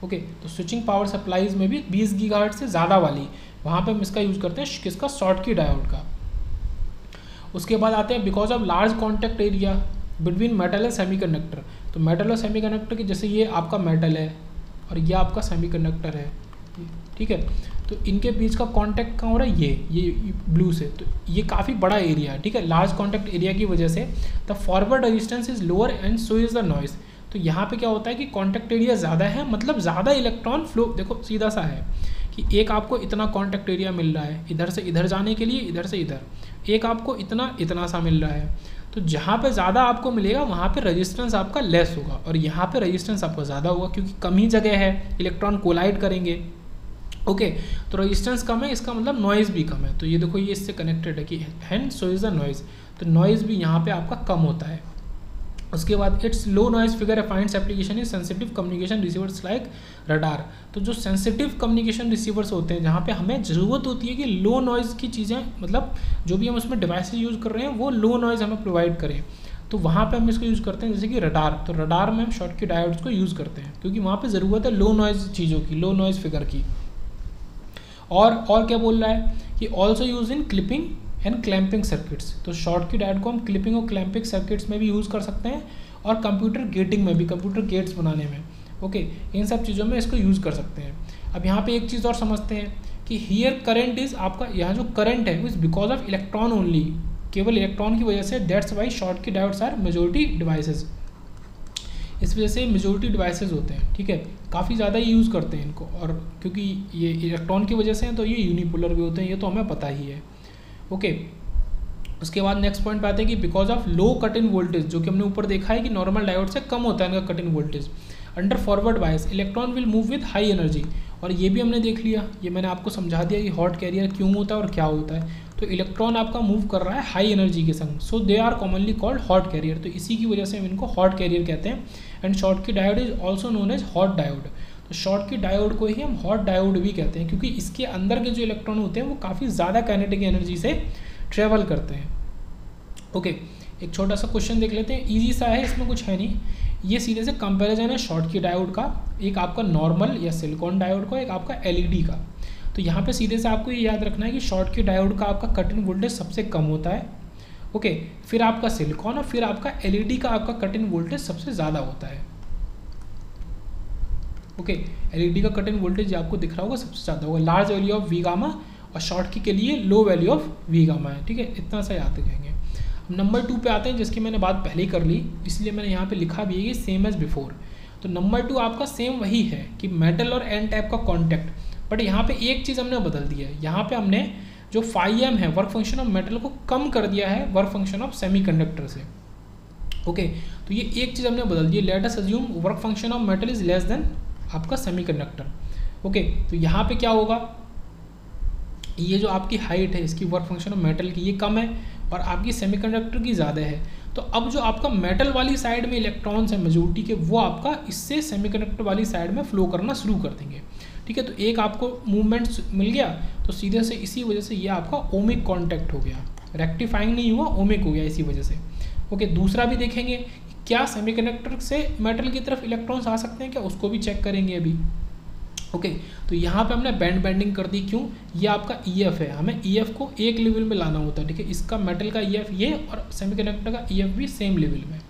ओके, तो स्विचिंग पावर सप्लाईज में भी 20 गीगाहर्ट्ज से ज़्यादा वाली, वहाँ पे हम इसका यूज़ करते हैं, किसका, शॉटकी डायोड का। उसके बाद आते हैं because of large contact area between metal and semiconductor. तो मेटल और सेमीकंडक्टर की, जैसे ये आपका मेटल है और ये आपका सेमीकंडक्टर है, ठीक है, तो इनके बीच का कांटेक्ट कहाँ हो रहा है, ये ब्लू से, तो ये काफ़ी बड़ा एरिया है, ठीक है। लार्ज कांटेक्ट एरिया की वजह से the forward resistance is lower and so is the noise. तो यहाँ पे क्या होता है कि कांटेक्ट एरिया ज़्यादा है, मतलब ज़्यादा इलेक्ट्रॉन फ्लो, देखो सीधा सा है कि एक आपको इतना कांटेक्ट एरिया मिल रहा है इधर से इधर जाने के लिए, इधर से इधर, एक आपको इतना सा मिल रहा है। तो जहाँ पे ज़्यादा आपको मिलेगा वहाँ पे रेजिस्टेंस आपका लेस होगा, और यहाँ पे रेजिस्टेंस आपका ज़्यादा होगा क्योंकि कम ही जगह है, इलेक्ट्रॉन कोलाइड करेंगे। ओके, तो रेजिस्टेंस कम है, इसका मतलब नॉइज़ भी कम है। तो ये देखो, ये इससे कनेक्टेड है कि hence so is the noise, तो नॉइज़ भी यहाँ पे आपका कम होता है। उसके बाद it's low noise figure refines application is sensitive communication receivers like radar. तो जो सेंसिटिव कम्युनिकेशन रिसीवर्स होते हैं, जहाँ पे हमें ज़रूरत होती है कि लो नॉइज़ की चीज़ें, मतलब जो भी हम उसमें डिवाइसेज यूज़ कर रहे हैं वो लो नॉइज़ हमें प्रोवाइड करें, तो वहाँ पे हम इसको यूज़ करते हैं, जैसे कि रडार। तो रडार में हम शॉटकी डायोड्स को यूज़ करते हैं क्योंकि वहाँ पे ज़रूरत है लो नॉइज़ चीज़ों की, लो नॉइज़ फिगर की। और क्या बोल रहा है कि also use in clipping and clamping circuits. तो शॉटकी डायोड को हम क्लिपिंग और क्लैंपिंग सर्किट्स में भी यूज़ कर सकते हैं, और कंप्यूटर गेटिंग में भी, कंप्यूटर गेट्स बनाने में, ओके, इन सब चीज़ों में इसको यूज़ कर सकते हैं। अब यहाँ पे एक चीज़ और समझते हैं कि हियर करंट इज आपका, यहाँ जो करंट है वो is because of electron only, केवल इलेक्ट्रॉन की वजह से, that's why Schottky diodes are majority devices, इस वजह से मेजोरिटी डिवाइसेस होते हैं, ठीक है, काफ़ी ज़्यादा यूज़ करते हैं इनको, और क्योंकि ये इलेक्ट्रॉन की वजह से हैं तो ये यूनिपोलर भी होते हैं, ये तो हमें पता ही है। ओके, उसके बाद नेक्स्ट पॉइंट पे आते हैं कि because of low cut in voltage, जो कि हमने ऊपर देखा है कि नॉर्मल डायोड से कम होता है इनका cut in voltage, under forward bias electron will move with high energy, और ये भी हमने देख लिया, ये मैंने आपको समझा दिया कि हॉट कैरियर क्यों होता है और क्या होता है। तो इलेक्ट्रॉन आपका मूव कर रहा है हाई एनर्जी के संग, so they are commonly called hot carrier, तो इसी की वजह से हम इनको हॉट कैरियर कहते हैं। And Schottky diode is also known as hot diode, तो शॉर्टकी डायोड को ही हम हॉट डायोड भी कहते हैं, क्योंकि इसके अंदर के जो इलेक्ट्रॉन होते हैं वो काफ़ी ज़्यादा काइनेटिक एनर्जी से ट्रेवल करते हैं। ओके, एक छोटा सा क्वेश्चन देख लेते हैं, इजी सा है, इसमें कुछ है नहीं, ये सीधे से कंपैरिजन है शॉर्टकी डायोड का, एक आपका नॉर्मल या सिलिकॉन डायोड का, एक आपका एलईडी का। तो यहाँ पे सीधे से आपको ये याद रखना है कि शॉर्टकी डायोड का आपका कट इन वोल्टेज सबसे कम होता है, ओके, फिर आपका सिलिकॉन, और फिर आपका एलईडी का आपका कट इन वोल्टेज सबसे ज़्यादा होता है। ओके, एलईडी का कट इन वोल्टेज आपको दिख रहा होगा सबसे ज़्यादा होगा, large value of V gamma, और शॉर्टकी के लिए low value of V gamma है, ठीक है, इतना सा याद रखेंगे। नंबर 2 पे आते हैं, जिसकी मैंने बात पहले ही कर ली, इसलिए मैंने यहाँ पे लिखा भी है कि सेम एज बिफोर। तो नंबर 2 आपका सेम वही है कि मेटल और एन टाइप का कॉन्टैक्ट, बट यहाँ पे एक चीज़ हमने बदल दी है, यहाँ पे हमने जो φm है वर्क फंक्शन ऑफ मेटल को कम कर दिया है वर्क फंक्शन ऑफ सेमीकंडक्टर से। ओके, तो ये एक चीज़ हमने बदल दी है, let us assume work function of metal is less than आपका सेमीकंडक्टर। ओके, तो यहाँ पे क्या होगा, ये जो आपकी हाइट है इसकी वर्क फंक्शन ऑफ मेटल की ये कम है और आपकी सेमीकंडक्टर की ज़्यादा है, तो अब जो आपका मेटल वाली साइड में इलेक्ट्रॉन्स हैं मेजॉरिटी के, वो आपका इससे सेमीकंडक्टर वाली साइड में फ्लो करना शुरू कर देंगे, ठीक है। तो एक आपको मूवमेंट मिल गया, तो सीधे से इसी वजह से ये आपका ओमिक कॉन्टैक्ट हो गया, रेक्टिफाइंग नहीं हुआ, ओमिक हो गया इसी वजह से। ओके, दूसरा भी देखेंगे क्या सेमीकंडक्टर से मेटल की तरफ इलेक्ट्रॉन्स आ सकते हैं क्या, उसको भी चेक करेंगे अभी। ओके, तो यहाँ पे हमने बैंडिंग कर दी, क्यों, ये आपका EF है, हमें EF को एक लेवल में लाना होता है, ठीक है, इसका मेटल का EF ये और सेमीकंडक्टर का EF भी सेम लेवल में,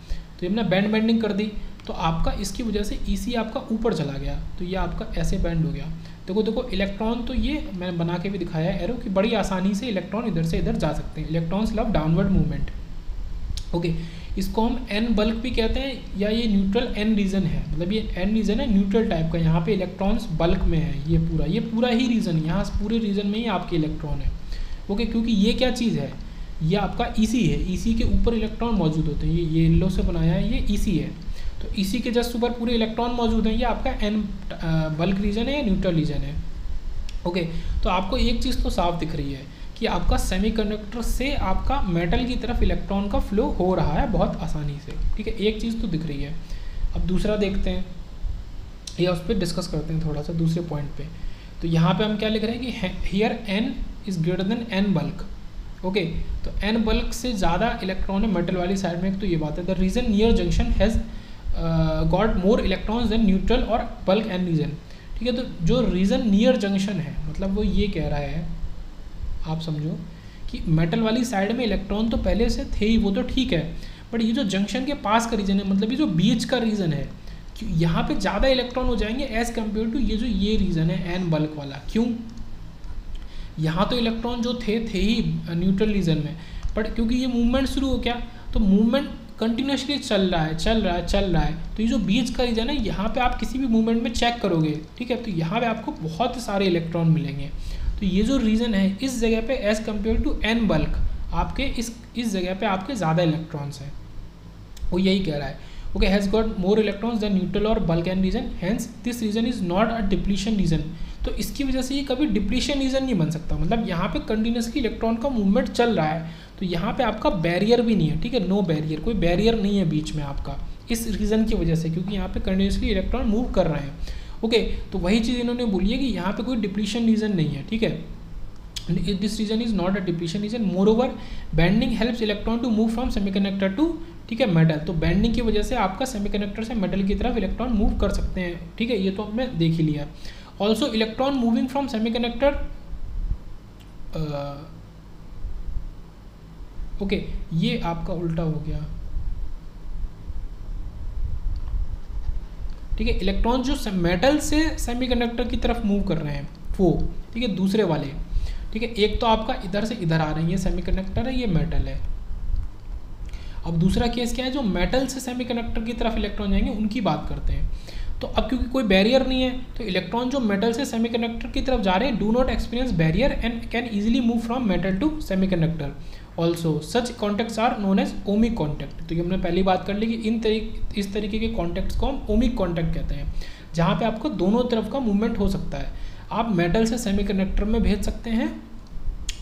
तो हमने बैंडिंग कर दी, तो आपका इसकी वजह से EC आपका ऊपर चला गया, तो ये आपका ऐसे बैंड हो गया। देखो इलेक्ट्रॉन, तो ये मैंने बना के भी दिखाया है एरो कि बड़ी आसानी से इलेक्ट्रॉन इधर से इधर जा सकते हैं, electrons love downward movement. Okay, इसको हम एन बल्क भी कहते हैं, या ये न्यूट्रल एन रीजन है, मतलब ये एन रीजन है न्यूट्रल टाइप का, यहाँ पे इलेक्ट्रॉन्स बल्क में है, ये पूरा ही रीजन, यहाँ पूरे रीजन में ही आपके इलेक्ट्रॉन है। ओके, क्योंकि ये क्या चीज़ है, ये आपका EC है, EC के ऊपर इलेक्ट्रॉन मौजूद होते हैं, ये येलो से बनाया है, ये EC है, तो EC के जस्ट ऊपर पूरे इलेक्ट्रॉन मौजूद हैं, ये आपका एन बल्क रीजन है या न्यूट्रल रीजन है। ओके, तो आपको एक चीज़ तो साफ दिख रही है कि आपका सेमीकंडक्टर से आपका मेटल की तरफ इलेक्ट्रॉन का फ्लो हो रहा है बहुत आसानी से, ठीक है, एक चीज़ तो दिख रही है। अब दूसरा देखते हैं, या उस पर डिस्कस करते हैं थोड़ा सा दूसरे पॉइंट पे। तो यहाँ पे हम क्या लिख रहे हैं कि here n is greater than n bulk. Okay, तो n बल्क से ज़्यादा इलेक्ट्रॉन है मेटल वाली साइड में, एक तो ये बात है। The region near junction has got more electrons than neutral और बल्क n रीजन, ठीक है। तो जो रीजन नियर जंक्शन है, मतलब वो ये कह रहा है, आप समझो कि मेटल वाली साइड में इलेक्ट्रॉन तो पहले से थे ही, वो तो ठीक है, बट ये जो जंक्शन के पास का रीजन है, मतलब ये जो बीच का रीजन है, यहाँ पे ज़्यादा इलेक्ट्रॉन हो जाएंगे एज़ कम्पेयर टू ये रीजन है एन बल्क वाला। क्यों, यहाँ तो इलेक्ट्रॉन जो थे ही न्यूट्रल रीजन में, बट क्योंकि ये मूवमेंट शुरू हो गया, तो मूवमेंट कंटिन्यूसली चल रहा है, तो ये जो बीच का रीजन है, यहाँ पे आप किसी भी मूवमेंट में चेक करोगे, ठीक है, तो यहाँ पे आपको बहुत सारे इलेक्ट्रॉन मिलेंगे। तो ये जो रीजन है इस जगह पे as compare to N bulk, आपके इस जगह पे आपके ज़्यादा इलेक्ट्रॉन्स हैं, वो यही कह रहा है। Okay, has got more electrons than neutral और bulk N region, hence this region is not a depletion region. तो इसकी वजह से ये कभी डिप्लीशन रीजन नहीं बन सकता, मतलब यहाँ पे कंटिन्यूसली इलेक्ट्रॉन का मूवमेंट चल रहा है, तो यहाँ पे आपका बैरियर भी नहीं है, ठीक है, नो बैरियर, कोई बैरियर नहीं है बीच में आपका, इस रीज़न की वजह से, क्योंकि यहाँ पे कंटिन्यूसली इलेक्ट्रॉन मूव कर रहे हैं। ओके, तो वही चीज़ इन्होंने बोली है कि यहाँ पे कोई डिप्लीशन रीजन नहीं है, ठीक है, this region is not a depletion region. Moreover banding helps electron to move from semiconductor to, ठीक है, मेटल, तो बैंडिंग की वजह से आपका सेमीकंडक्टर से मेटल की तरफ इलेक्ट्रॉन मूव कर सकते हैं, ठीक है, ये तो हमने देख ही लिया। Also electron moving from semiconductor, okay, ये आपका उल्टा हो गया, ठीक है। इलेक्ट्रॉन जो मेटल से सेमीकंडक्टर की तरफ मूव कर रहे हैं वो, ठीक है, दूसरे वाले, ठीक है। एक तो आपका इधर से इधर आ रही है, सेमीकंडक्टर है, ये मेटल है। अब दूसरा केस क्या है, जो मेटल से सेमीकंडक्टर की तरफ इलेक्ट्रॉन जाएंगे उनकी बात करते हैं। तो अब क्योंकि कोई बैरियर नहीं है, तो इलेक्ट्रॉन जो मेटल से सेमीकंडक्टर की तरफ जा रहे हैं do not experience barrier and can easily move from metal to semiconductor also. Such contacts are known as ohmic contact. तो ये हमने पहली बात कर ली कि इस तरीके के कॉन्टैक्ट्स को हम ओमिक कॉन्टैक्ट कहते हैं, जहाँ पे आपको दोनों तरफ का मूवमेंट हो सकता है। आप मेटल से सेमीकंडक्टर में भेज सकते हैं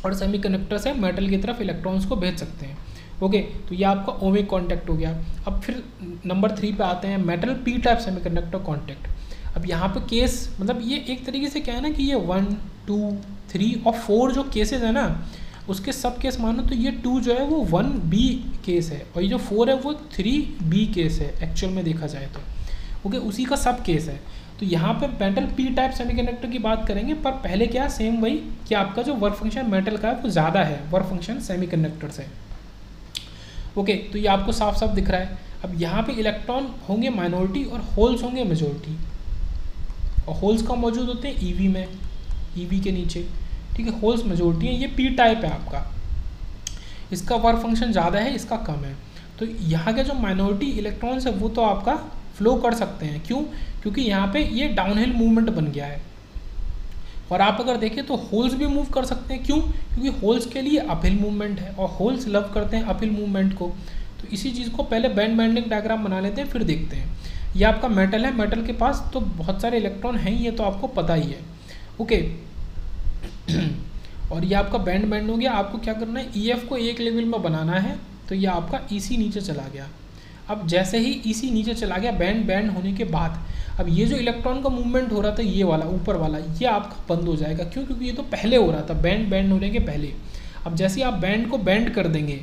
और सेमीकंडक्टर से मेटल की तरफ इलेक्ट्रॉन्स को भेज सकते हैं। ओके, तो ये आपका ओमिक कॉन्टैक्ट हो गया। अब फिर नंबर 3 पे आते हैं, metal P type semiconductor contact. अब यहाँ पे केस मतलब ये एक तरीके से क्या है ना कि ये 1, 2, 3 और 4 जो केसेस है ना, उसके सब केस मानो तो ये 2 जो है वो 1B केस है और ये जो 4 है वो 3B केस है एक्चुअल में देखा जाए तो। ओके, उसी का सब केस है। तो यहाँ पे मेटल पी टाइप सेमीकंडक्टर की बात करेंगे, पर पहले क्या सेम वही कि आपका जो वर्क फंक्शन मेटल का है वो ज़्यादा है वर्क फंक्शन सेमीकंडक्टर से। ओके, तो ये आपको साफ साफ दिख रहा है। अब यहाँ पे इलेक्ट्रॉन होंगे माइनॉरिटी और होल्स होंगे मेजॉरिटी, और होल्स कहाँ मौजूद होते हैं, ईवी में, ईवी के नीचे, ठीक है। होल्स मेजॉरिटी है, ये पी टाइप है आपका, इसका वर्क फंक्शन ज़्यादा है, इसका कम है। तो यहाँ के जो माइनॉरिटी इलेक्ट्रॉन्स है वो तो आपका फ्लो कर सकते हैं, क्यों, क्योंकि यहाँ पे ये डाउनहिल मूवमेंट बन गया है। और आप अगर देखें तो होल्स भी मूव कर सकते हैं, क्यों, क्योंकि होल्स के लिए अपहिल मूवमेंट है और होल्स लव करते हैं अपहिल मूवमेंट को। तो इसी चीज़ को पहले बैंड बैंडिंग डायग्राम बना लेते हैं फिर देखते हैं। ये आपका मेटल है, मेटल के पास तो बहुत सारे इलेक्ट्रॉन हैं, ये तो आपको पता ही है। ओके, और ये आपका बैंड हो गया। आपको क्या करना है, EF को एक लेवल में बनाना है। तो ये आपका EC नीचे चला गया। अब जैसे ही EC नीचे चला गया बैंड होने के बाद, अब ये जो इलेक्ट्रॉन का मूवमेंट हो रहा था ये वाला ऊपर वाला, ये आपका बंद हो जाएगा। क्यों, क्योंकि ये तो पहले हो रहा था बैंड होने के पहले। अब जैसे ही आप बैंड को बैंड कर देंगे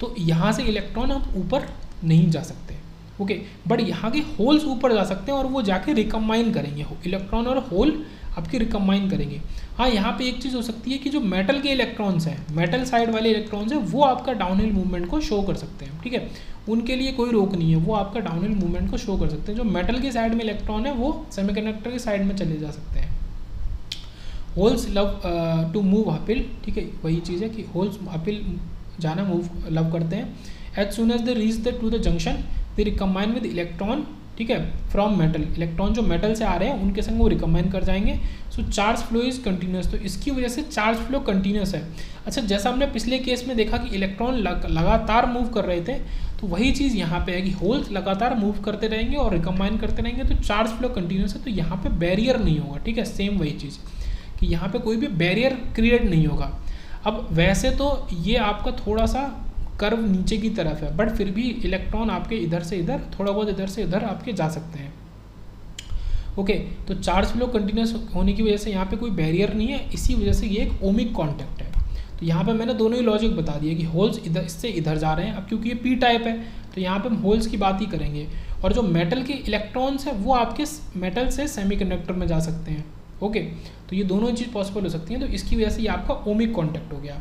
तो यहाँ से इलेक्ट्रॉन अब ऊपर नहीं जा सकते। ओके, बट यहाँ के होल्स ऊपर जा सकते हैं और वो जाके रिकम्बाइन करेंगे, इलेक्ट्रॉन और होल आपके रिकम्बाइन करेंगे। हाँ, यहाँ पे एक चीज़ हो सकती है कि जो मेटल के इलेक्ट्रॉन्स हैं, मेटल साइड वाले इलेक्ट्रॉन्स हैं, वो आपका डाउनहिल मूवमेंट को शो कर सकते हैं, ठीक है। उनके लिए कोई रोक नहीं है, वो आपका डाउनहिल मूवमेंट को शो कर सकते हैं। जो मेटल की साइड में इलेक्ट्रॉन है वो सेमीकंडक्टर की साइड में चले जा सकते हैं। Holes love to move uphill, ठीक है, वही चीज़ है कि होल्स अपहिल जाना मूव लव करते हैं। As soon as they reach to the junction they recombine with electron, ठीक है, फ्रॉम मेटल। इलेक्ट्रॉन जो मेटल से आ रहे हैं उनके संग वो रिकम्बाइन कर जाएंगे। सो चार्ज फ्लो इज कंटिन्यूस, तो इसकी वजह से चार्ज फ्लो कंटिन्यूस है। अच्छा, जैसा हमने पिछले केस में देखा कि इलेक्ट्रॉन लगातार मूव कर रहे थे, तो वही चीज़ यहाँ पे है कि होल्स लगातार मूव करते रहेंगे और रिकम्बाइन करते रहेंगे, तो चार्ज फ्लो कंटिन्यूस है। तो यहाँ पे बैरियर नहीं होगा, ठीक है, सेम वही चीज़ कि यहाँ पे कोई भी बैरियर क्रिएट नहीं होगा। अब वैसे तो ये आपका थोड़ा सा कर्व नीचे की तरफ है, बट फिर भी इलेक्ट्रॉन आपके इधर से इधर, थोड़ा बहुत इधर से इधर आपके जा सकते हैं। ओके, तो चार्ज फ्लो कंटिन्यूस होने की वजह से यहाँ पे कोई बैरियर नहीं है, इसी वजह से ये एक ओमिक कॉन्टैक्ट है। तो यहाँ पे मैंने दोनों ही लॉजिक बता दिया कि होल्स इधर इससे इधर जा रहे हैं। अब क्योंकि ये पी टाइप है तो यहाँ पे हम होल्स की बात ही करेंगे, और जो मेटल के इलेक्ट्रॉन्स हैं वो आपके मेटल से सेमीकंडक्टर में जा सकते हैं। ओके, तो ये दोनों चीज़ पॉसिबल हो सकती हैं, तो इसकी वजह से ये आपका ओमिक कॉन्टैक्ट हो गया।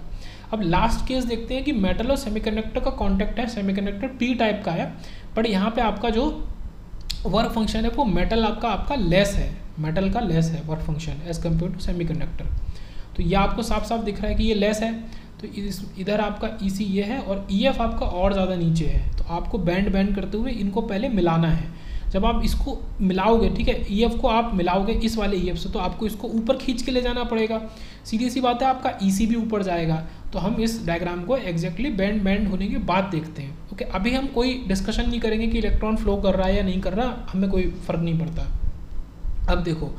अब लास्ट केस देखते हैं कि मेटल और सेमीकंडक्टर का कॉन्टैक्ट है, सेमीकंडक्टर पी टाइप का है, बट यहाँ पे आपका जो वर्क फंक्शन है वो मेटल आपका लेस है, मेटल का लेस है work function as compare to semiconductor. तो ये आपको साफ साफ दिख रहा है कि ये लेस है। तो इधर आपका EC ये है और EF आपका और ज़्यादा नीचे है। तो आपको बैंड करते हुए इनको पहले मिलाना है। जब आप इसको मिलाओगे, ठीक है, EF को आप मिलाओगे इस वाले EF से, तो आपको इसको ऊपर खींच के ले जाना पड़ेगा। सीधी सी बात है, आपका EC भी ऊपर जाएगा। तो हम इस डायग्राम को एग्जैक्टली बैंड होने के बाद देखते हैं। ओके, अभी हम कोई डिस्कशन नहीं करेंगे कि इलेक्ट्रॉन फ्लो कर रहा है या नहीं कर रहा, हमें कोई फ़र्क नहीं पड़ता। अब देखो,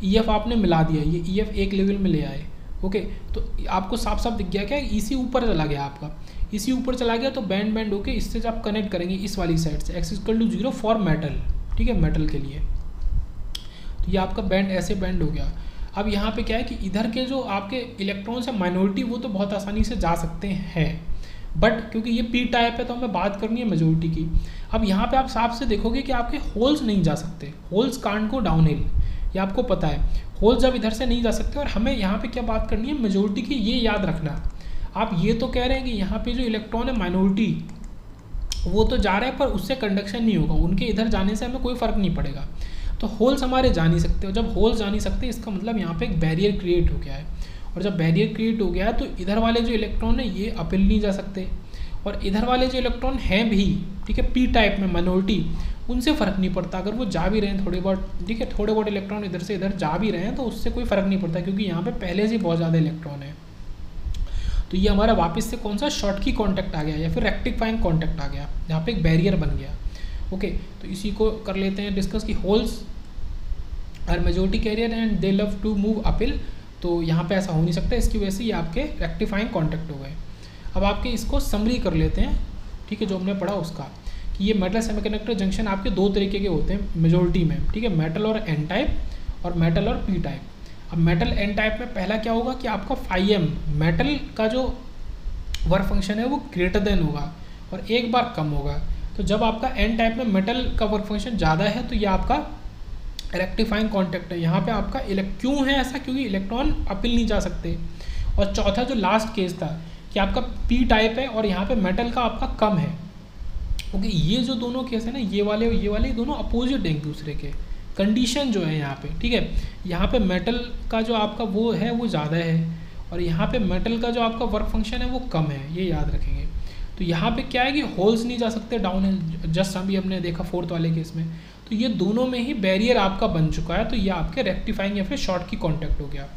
EF आपने मिला दिया, ये EF एक लेवल में ले आए। ओके, तो आपको साफ साफ दिख गया क्या, EC ऊपर चला गया आपका। EC ऊपर चला गया तो बैंड होके इससे जब आप कनेक्ट करेंगे इस वाली साइड से, x=0 फॉर मेटल, ठीक है, मेटल के लिए। तो ये आपका बैंड ऐसे बैंड हो गया। अब यहाँ पे क्या है कि इधर के जो आपके इलेक्ट्रॉन्स है माइनॉरिटी, वो तो बहुत आसानी से जा सकते हैं, बट क्योंकि ये पी टाइप है तो हमें बात करनी है मेजॉरिटी की। अब यहाँ पे आप साफ से देखोगे कि आपके होल्स नहीं जा सकते, होल्स कांट गो डाउनहिल, ये आपको पता है। होल्स जब इधर से नहीं जा सकते, और हमें यहाँ पे क्या बात करनी है, मेजॉरिटी की, ये याद रखना। आप ये तो कह रहे हैं कि यहाँ पे जो इलेक्ट्रॉन है माइनॉरिटी, वो तो जा रहे हैं पर उससे कंडक्शन नहीं होगा, उनके इधर जाने से हमें कोई फ़र्क नहीं पड़ेगा। तो होल्स हमारे जा नहीं सकते, और जब होल्स जा नहीं सकते इसका मतलब यहाँ पे एक बैरियर क्रिएट हो गया है, और जब बैरियर क्रिएट हो गया है तो इधर वाले जो इलेक्ट्रॉन है ये अपिल नहीं जा सकते, और इधर वाले जो इलेक्ट्रॉन हैं भी, ठीक है, पी टाइप में माइनॉरिटी, उनसे फ़र्क नहीं पड़ता अगर वो जा भी रहे हैं थोड़े बहुत, ठीक है, थोड़े बहुत इलेक्ट्रॉन इधर से इधर जा भी रहे हैं तो उससे कोई फ़र्क नहीं पड़ता, क्योंकि यहाँ पे पहले से बहुत ज़्यादा इलेक्ट्रॉन है। तो ये हमारा वापस से कौन सा शॉर्ट की कॉन्टैक्ट आ गया या फिर रेक्टिफाइंग कॉन्टैक्ट आ गया, यहाँ पे एक बैरियर बन गया। ओके, तो इसी को कर लेते हैं डिस्कस कि holes are majority carrier and they love to move uphill. तो यहाँ पे ऐसा हो नहीं सकता, इसकी वजह से ये आपके रेक्टिफाइंग कॉन्टैक्ट हो गए। अब आपके इसको समरी कर लेते हैं, ठीक है, जो हमने पढ़ा उसका, कि ये मेटल सेमीकंडक्टर जंक्शन आपके दो तरीके के होते हैं मेजोरिटी में, ठीक है, मेटल और एन टाइप और मेटल और पी टाइप। अब मेटल एन टाइप में पहला क्या होगा कि आपका फाइम मेटल का जो वर्क फंक्शन है वो ग्रेटर देन होगा और एक बार कम होगा। तो जब आपका एन टाइप में मेटल का वर्क फंक्शन ज़्यादा है तो ये आपका रेक्टिफाइंग कॉन्टैक्ट है। यहाँ पे आपका क्यों है ऐसा, क्योंकि इलेक्ट्रॉन अपिल नहीं जा सकते। और चौथा जो लास्ट केस था कि आपका पी टाइप है और यहाँ पे मेटल का आपका कम है। ओके, ये जो दोनों केस है ना, ये वाले दोनों अपोजिट हैं एक दूसरे के। कंडीशन जो है यहाँ पे, ठीक है, यहाँ पे मेटल का जो आपका वो है वो ज़्यादा है और यहाँ पे मेटल का जो आपका वर्क फंक्शन है वो कम है, ये याद रखेंगे। तो यहाँ पे क्या है कि होल्स नहीं जा सकते डाउन है, जस्ट अभी हमने देखा फोर्थ वाले केस में। तो ये दोनों में ही बैरियर आपका बन चुका है, तो ये आपके रेक्टिफाइंग या फिर शॉर्ट की कॉन्टैक्ट हो गया।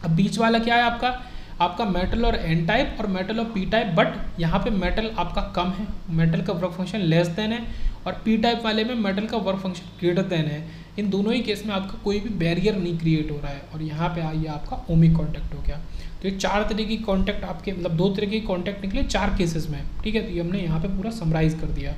अब बीच वाला क्या है आपका मेटल और एन टाइप और मेटल और पी टाइप, बट यहाँ पे मेटल आपका कम है, मेटल का वर्क फंक्शन लेस देन है, और पी टाइप वाले में मेटल का वर्क फंक्शन ग्रेटर देन है। इन दोनों ही केस में आपका कोई भी बैरियर नहीं क्रिएट हो रहा है और यहाँ पे ये आपका ओमिक कॉन्टैक्ट हो गया। तो ये चार तरह की कॉन्टैक्ट आपके, मतलब दो तरह के कॉन्टैक्ट निकले चार केसेस में, ठीक है। तो ये हमने यहाँ पे पूरा समराइज कर दिया।